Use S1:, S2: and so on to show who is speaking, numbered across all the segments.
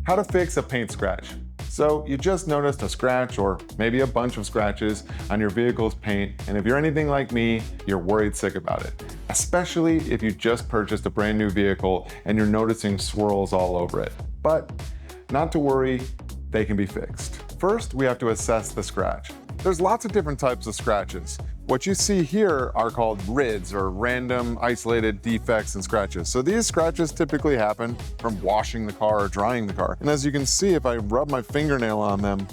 S1: How to fix a paint scratch. So you just noticed a scratch or maybe a bunch of scratches on your vehicle's paint, and if you're anything like me, you're worried sick about it. Especially if you just purchased a brand new vehicle and you're noticing swirls all over it. But not to worry, they can be fixed. First, we have to assess the scratch. There's lots of different types of scratches. What you see here are called RIDs, or random isolated defects and scratches. So these scratches typically happen from washing the car or drying the car. And as you can see, if I rub my fingernail on them,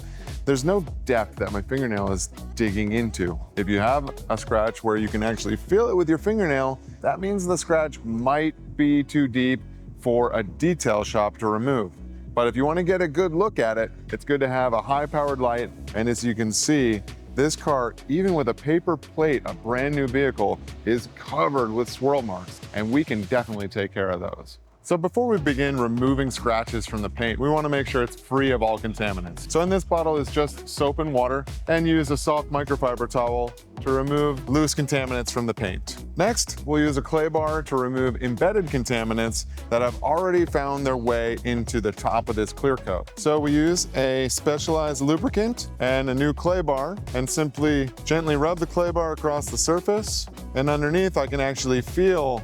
S1: there's no depth that my fingernail is digging into. If you have a scratch where you can actually feel it with your fingernail, that means the scratch might be too deep for a detail shop to remove. But if you want to get a good look at it, it's good to have a high-powered light. And as you can see, this car, even with a paper plate, a brand new vehicle, is covered with swirl marks, and we can definitely take care of those. So before we begin removing scratches from the paint, we want to make sure it's free of all contaminants. So in this bottle is just soap and water, and use a soft microfiber towel to remove loose contaminants from the paint. Next, we'll use a clay bar to remove embedded contaminants that have already found their way into the top of this clear coat. So we use a specialized lubricant and a new clay bar, and simply gently rub the clay bar across the surface, and underneath I can actually feel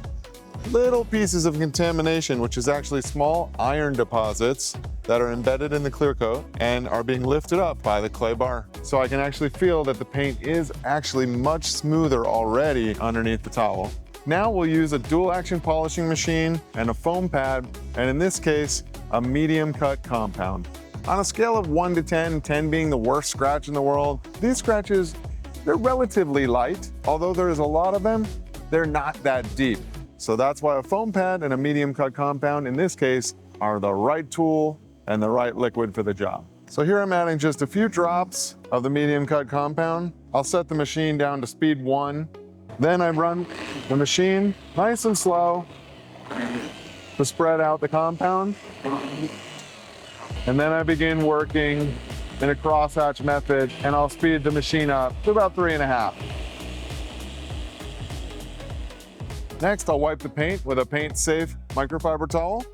S1: little pieces of contamination, which is actually small iron deposits that are embedded in the clear coat and are being lifted up by the clay bar. So I can actually feel that the paint is actually much smoother already underneath the towel. Now we'll use a dual action polishing machine and a foam pad, and in this case, a medium cut compound. On a scale of 1 to 10, 10 being the worst scratch in the world, these scratches, they're relatively light. Although there is a lot of them, they're not that deep. So that's why a foam pad and a medium cut compound, in this case, are the right tool and the right liquid for the job. So here I'm adding just a few drops of the medium cut compound. I'll set the machine down to speed 1. Then I run the machine nice and slow to spread out the compound. And then I begin working in a crosshatch method, and I'll speed the machine up to about 3.5. Next, I'll wipe the paint with a paint-safe microfiber towel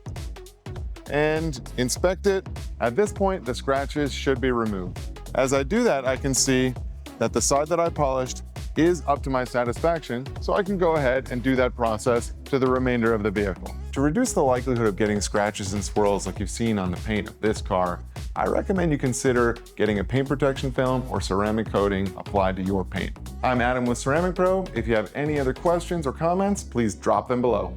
S1: and inspect it. At this point, the scratches should be removed. As I do that, I can see that the side that I polished is up to my satisfaction, so I can go ahead and do that process to the remainder of the vehicle. To reduce the likelihood of getting scratches and swirls like you've seen on the paint of this car, I recommend you consider getting a paint protection film or ceramic coating applied to your paint. I'm Adam with Ceramic Pro. If you have any other questions or comments, please drop them below.